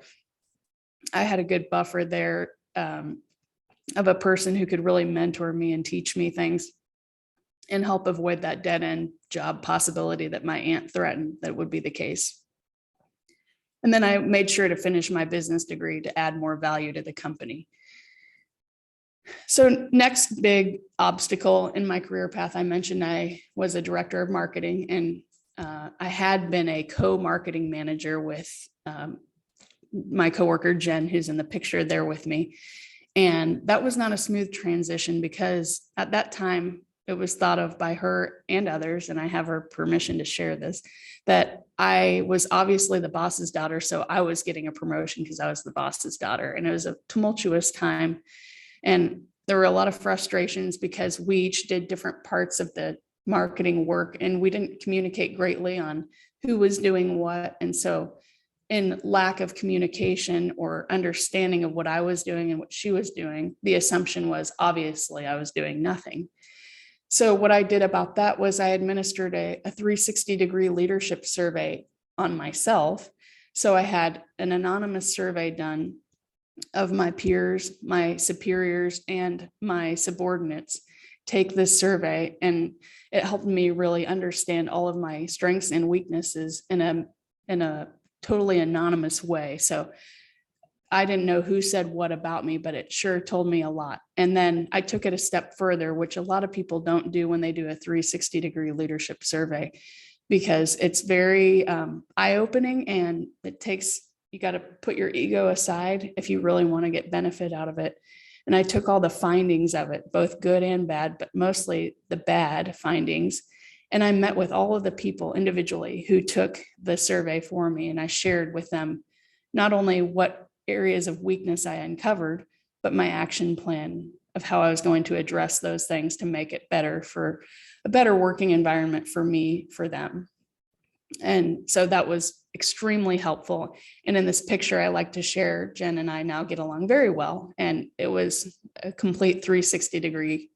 I had a good buffer there of a person who could really mentor me and teach me things and help avoid that dead end job possibility that my aunt threatened that would be the case. And then I made sure to finish my business degree to add more value to the company. So next big obstacle in my career path, I mentioned I was a director of marketing, and I had been a co-marketing manager with my coworker, Jen, who's in the picture there with me. And that was not a smooth transition because at that time it was thought of by her and others, and I have her permission to share this, that I was obviously the boss's daughter. So I was getting a promotion because I was the boss's daughter. And it was a tumultuous time. And there were a lot of frustrations because we each did different parts of the marketing work and we didn't communicate greatly on who was doing what. And so in lack of communication or understanding of what I was doing and what she was doing, the assumption was obviously I was doing nothing. So what I did about that was I administered a 360-degree leadership survey on myself. So I had an anonymous survey done of my peers, my superiors, and my subordinates take this survey, and it helped me really understand all of my strengths and weaknesses in a totally anonymous way. So I didn't know who said what about me, but it sure told me a lot. And then I took it a step further, which a lot of people don't do when they do a 360-degree leadership survey, because it's very eye-opening, and it takes, you got to put your ego aside if you really want to get benefit out of it. And I took all the findings of it, both good and bad, but mostly the bad findings. And I met with all of the people individually who took the survey for me. And I shared with them not only what areas of weakness I uncovered, but my action plan of how I was going to address those things to make it better, for a better working environment for me, for them. And so that was extremely helpful. And in this picture, I like to share, Jen and I now get along very well. And it was a complete 360-degree,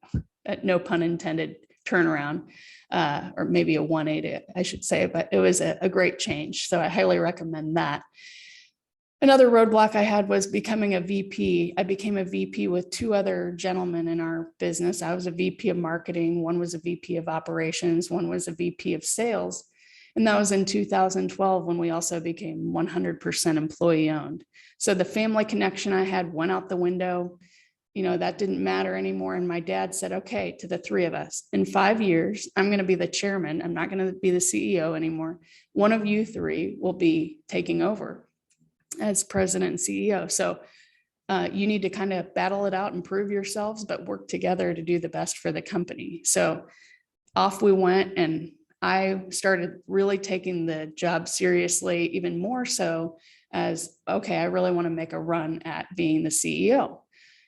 no pun intended, turnaround, or maybe a 180, I should say, but it was a great change. So I highly recommend that. Another roadblock I had was becoming a VP. I became a VP with two other gentlemen in our business. I was a VP of marketing. One was a VP of operations. One was a VP of sales. And that was in 2012 when we also became 100% employee owned. So the family connection I had went out the window. that didn't matter anymore. And my dad said, okay, to the three of us, in 5 years, I'm going to be the chairman. I'm not going to be the CEO anymore. One of you three will be taking over as president and CEO. So you need to kind of battle it out and prove yourselves, but work together to do the best for the company. So off we went, and I started really taking the job seriously, even more so as, okay, I really want to make a run at being the CEO.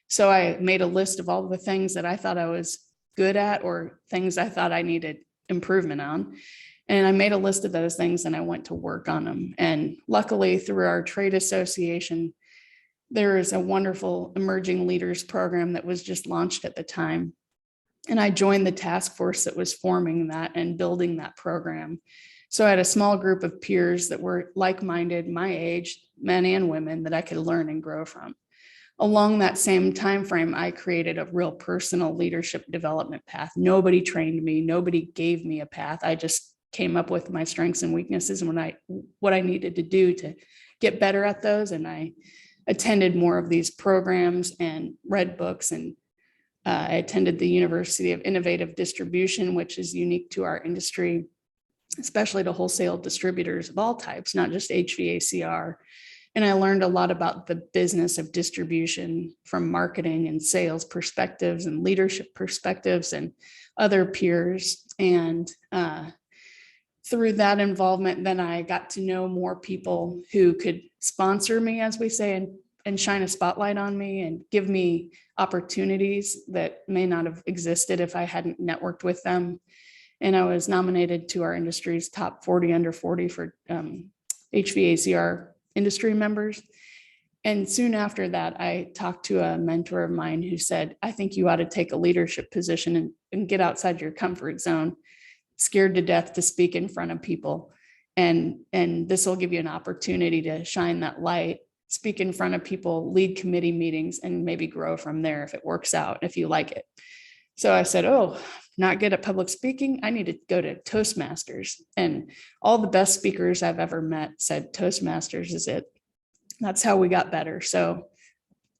So I made a list of all the things that I thought I was good at or things I thought I needed improvement on. And I made a list of those things and I went to work on them. And luckily, through our trade association, there is a wonderful emerging leaders program that was just launched at the time. And I joined the task force that was forming that and building that program. So I had a small group of peers that were like-minded, my age, men and women, that I could learn and grow from. Along that same time frame, I created a real personal leadership development path. Nobody trained me. Nobody gave me a path. I just came up with my strengths and weaknesses and what I needed to do to get better at those. And I attended more of these programs and read books. And I attended the University of Innovative Distribution, which is unique to our industry, especially to wholesale distributors of all types, not just HVACR. And I learned a lot about the business of distribution from marketing and sales perspectives and leadership perspectives and other peers. And through that involvement, then I got to know more people who could sponsor me, as we say, and shine a spotlight on me and give me opportunities that may not have existed if I hadn't networked with them. And I was nominated to our industry's top 40 under 40 for HVACR industry members. And soon after that, I talked to a mentor of mine who said, I think you ought to take a leadership position and get outside your comfort zone, scared to death to speak in front of people. And this will give you an opportunity to shine that light, speak in front of people, lead committee meetings, and maybe grow from there if it works out, if you like it. So I said, oh, not good at public speaking. I need to go to Toastmasters. And all the best speakers I've ever met said Toastmasters is it. That's how we got better. So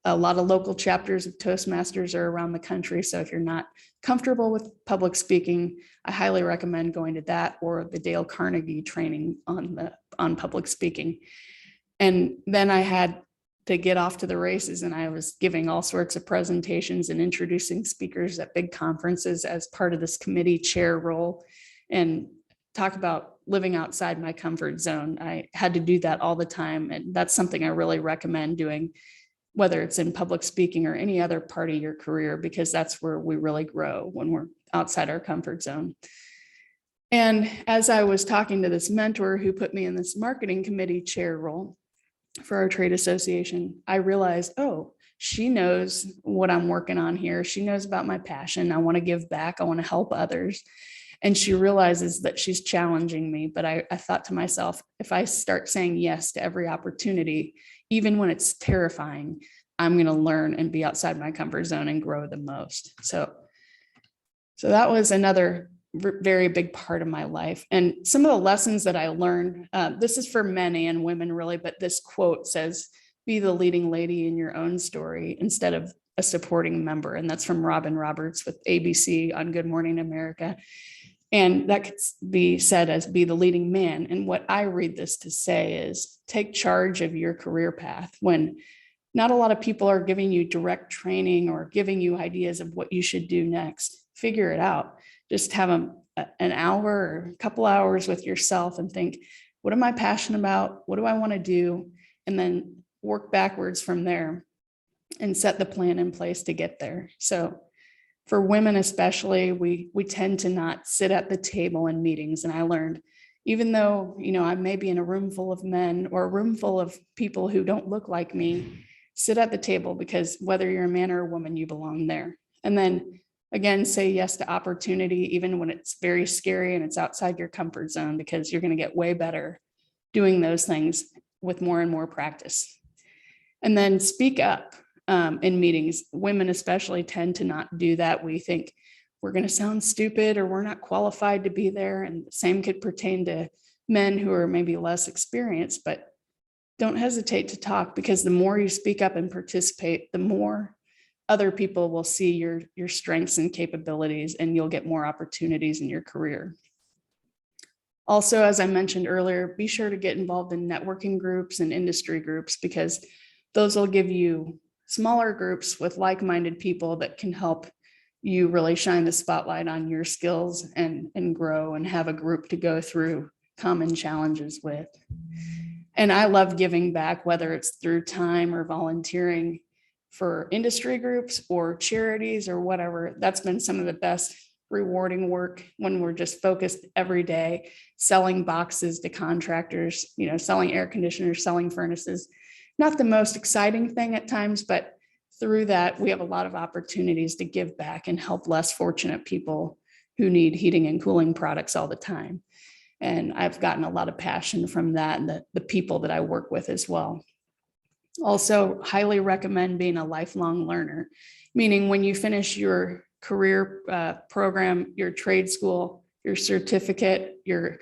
a lot of local chapters of Toastmasters are around the country. So if you're not comfortable with public speaking, I highly recommend going to that or the Dale Carnegie training on public speaking. And then I had to get off to the races, and I was giving all sorts of presentations and introducing speakers at big conferences as part of this committee chair role, and talk about living outside my comfort zone. I had to do that all the time. And that's something I really recommend doing, whether it's in public speaking or any other part of your career, because that's where we really grow, when we're outside our comfort zone. And as I was talking to this mentor who put me in this marketing committee chair role for our trade association, I realized, oh, she knows what I'm working on here. She knows about my passion. I want to give back. I want to help others. And she realizes that she's challenging me. But I thought to myself, if I start saying yes to every opportunity, even when it's terrifying, I'm going to learn and be outside my comfort zone and grow the most. So that was another very big part of my life. And some of the lessons that I learned, this is for men and women really, but this quote says, be the leading lady in your own story instead of a supporting member. And that's from Robin Roberts with ABC on Good Morning America. And that could be said as be the leading man. And what I read this to say is take charge of your career path when not a lot of people are giving you direct training or giving you ideas of what you should do next. Figure it out. Just have an hour or a couple hours with yourself and think, what am I passionate about? What do I want to do? And then work backwards from there and set the plan in place to get there. So for women especially, we tend to not sit at the table in meetings. And I learned, even though, I may be in a room full of men or a room full of people who don't look like me, sit at the table, because whether you're a man or a woman, you belong there. And then again, say yes to opportunity, even when it's very scary and it's outside your comfort zone, because you're going to get way better doing those things with more and more practice. And then speak up in meetings. Women especially tend to not do that. We think we're going to sound stupid or we're not qualified to be there. And the same could pertain to men who are maybe less experienced, but don't hesitate to talk, because the more you speak up and participate, the more other people will see your strengths and capabilities, and you'll get more opportunities in your career. Also, as I mentioned earlier, be sure to get involved in networking groups and industry groups, because those will give you smaller groups with like-minded people that can help you really shine the spotlight on your skills and grow and have a group to go through common challenges with. And I love giving back, whether it's through time or volunteering for industry groups or charities or whatever. That's been some of the best rewarding work, when we're just focused every day, selling boxes to contractors, selling air conditioners, selling furnaces. Not the most exciting thing at times, but through that, we have a lot of opportunities to give back and help less fortunate people who need heating and cooling products all the time. And I've gotten a lot of passion from that, and the people that I work with as well. Also, highly recommend being a lifelong learner, meaning when you finish your career program, your trade school, your certificate, your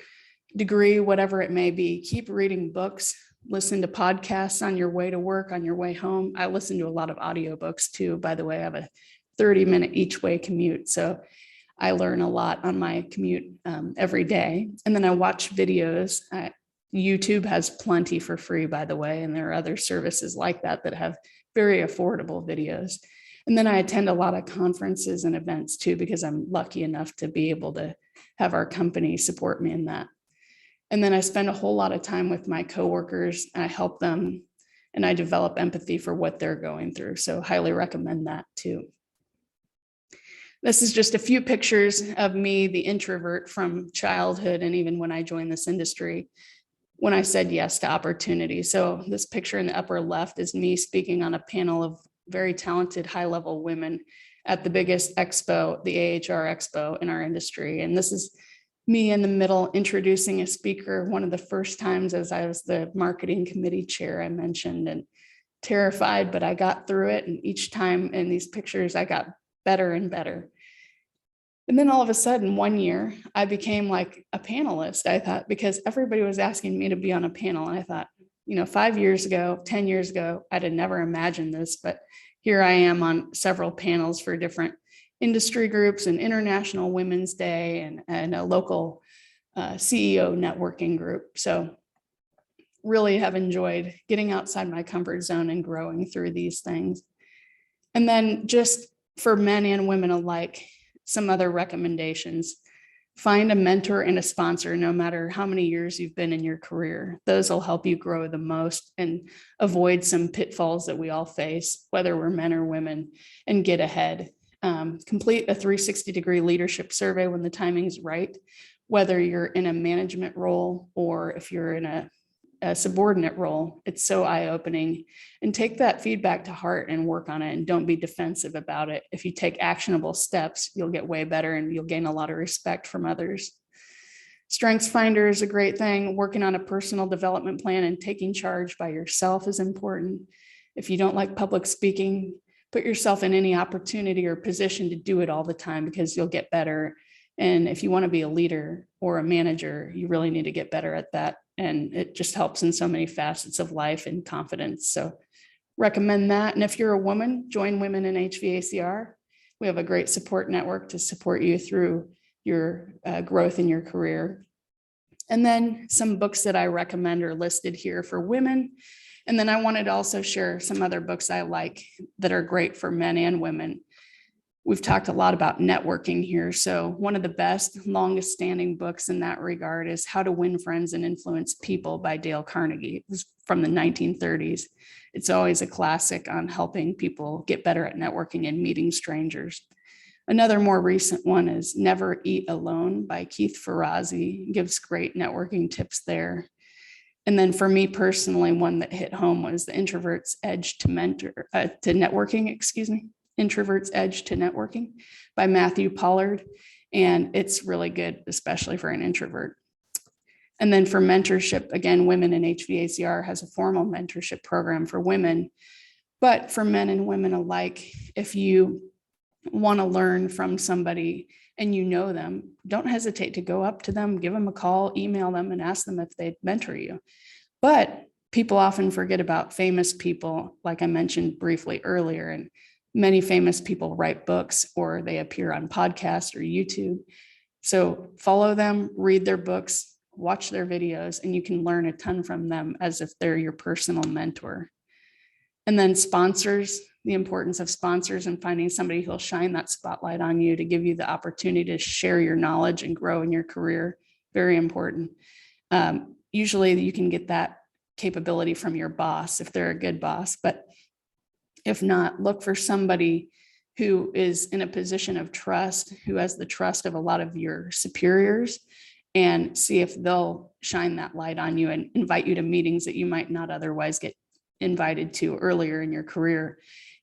degree, whatever it may be, keep reading books, listen to podcasts on your way to work, on your way home. I listen to a lot of audiobooks too. By the way, I have a 30-minute each way commute. So I learn a lot on my commute every day. And then I watch videos. YouTube has plenty for free, by the way, and there are other services like that that have very affordable videos. And then I attend a lot of conferences and events too, because I'm lucky enough to be able to have our company support me in that. And then I spend a whole lot of time with my coworkers, and I help them, and I develop empathy for what they're going through. So highly recommend that too. This is just a few pictures of me, the introvert from childhood, and even when I joined this industry, when I said yes to opportunity. So this picture in the upper left is me speaking on a panel of very talented high-level women at the biggest expo, the AHR Expo in our industry. And this is me in the middle introducing a speaker, one of the first times, as I was the marketing committee chair, I mentioned, and terrified, but I got through it. And each time in these pictures, I got better and better. And then all of a sudden, one year, I became like a panelist, I thought, because everybody was asking me to be on a panel. And I thought, 5 years ago, 10 years ago, I'd have never imagined this, but here I am on several panels for different industry groups, and International Women's Day, and a local CEO networking group. So really have enjoyed getting outside my comfort zone and growing through these things. And then just for men and women alike, some other recommendations. Find a mentor and a sponsor, no matter how many years you've been in your career. Those will help you grow the most and avoid some pitfalls that we all face, whether we're men or women, and get ahead. Complete a 360-degree leadership survey when the timing is right, whether you're in a management role or if you're in a subordinate role. It's so eye-opening, and take that feedback to heart and work on it, and don't be defensive about it. If you take actionable steps, you'll get way better, and you'll gain a lot of respect from others. Strengths Finder is a great thing. Working on a personal development plan and taking charge by yourself is important. If you don't like public speaking, put yourself in any opportunity or position to do it all the time, because you'll get better. And if you want to be a leader or a manager, you really need to get better at that. And it just helps in so many facets of life and confidence. So recommend that. And if you're a woman, join Women in HVACR. We have a great support network to support you through your growth in your career. And then some books that I recommend are listed here for women. And then I wanted to also share some other books I like that are great for men and women. We've talked a lot about networking here. So one of the best, longest standing books in that regard is How to Win Friends and Influence People by Dale Carnegie. It was from the 1930s. It's always a classic on helping people get better at networking and meeting strangers. Another more recent one is Never Eat Alone by Keith Ferrazzi. Gives great networking tips there. And then for me personally, one that hit home was The Introvert's Edge to Networking, Introvert's Edge to Networking by Matthew Pollard. And it's really good, especially for an introvert. And then for mentorship, again, Women in HVACR has a formal mentorship program for women, but for men and women alike, if you want to learn from somebody and you know them, don't hesitate to go up to them, give them a call, email them, and ask them if they'd mentor you. But people often forget about famous people, like I mentioned briefly earlier, and Many famous people write books or they appear on podcasts or YouTube. So follow them, read their books, watch their videos, and you can learn a ton from them as if they're your personal mentor. And then sponsors, the importance of sponsors and finding somebody who'll shine that spotlight on you to give you the opportunity to share your knowledge and grow in your career. Very important. Usually you can get that capability from your boss if they're a good boss, but if not, look for somebody who is in a position of trust, who has the trust of a lot of your superiors, and see if they'll shine that light on you and invite you to meetings that you might not otherwise get invited to earlier in your career,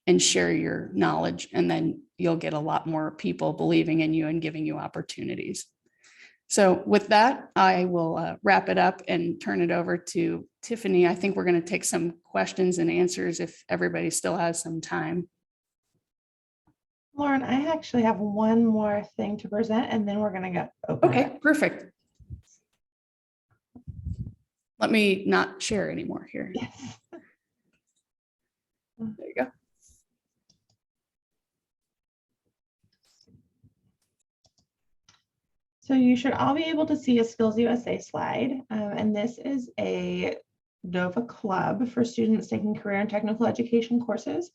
and share your knowledge. And then you'll get a lot more people believing in you and giving you opportunities. So with that, I will wrap it up and turn it over to Tiffany. I think we're going to take some questions and answers if everybody still has some time. Lauren, I actually have one more thing to present, and then we're going to go open it Okay, up. perfect. Let me not share anymore here. Yes. There you go. So you should all be able to see a Skills USA slide, and this is a NOVA club for students taking career and technical education courses.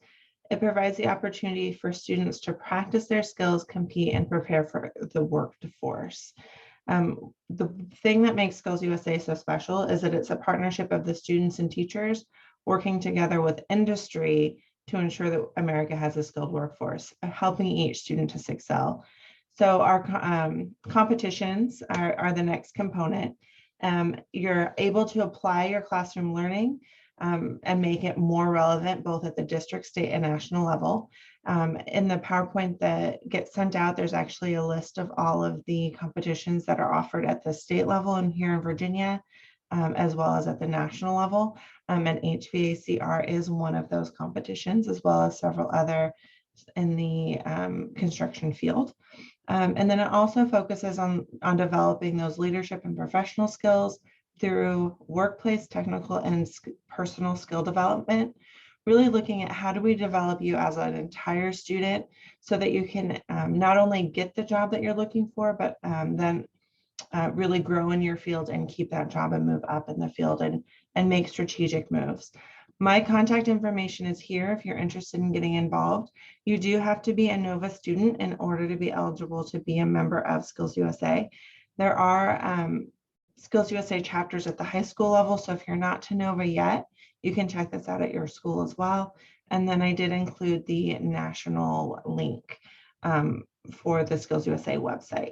It provides the opportunity for students to practice their skills, compete, and prepare for the workforce. The thing that makes Skills USA so special is that it's a partnership of the students and teachers working together with industry to ensure that America has a skilled workforce, helping each student to excel. So our competitions are the next component. You're able to apply your classroom learning and make it more relevant both at the district, state, and national level. In the PowerPoint that gets sent out, there's actually a list of all of the competitions that are offered at the state level and here in Virginia, as well as at the national level. And HVACR is one of those competitions, as well as several other in the construction field. And then it also focuses on developing those leadership and professional skills through workplace, technical, and personal skill development, really looking at how do we develop you as an entire student so that you can not only get the job that you're looking for, but then really grow in your field and keep that job and move up in the field and make strategic moves. My contact information is here if you're interested in getting involved. You do have to be a NOVA student in order to be eligible to be a member of Skills USA. There are Skills USA chapters at the high school level, so if you're not to NOVA yet, you can check this out at your school as well. And then I did include the national link for the Skills USA website.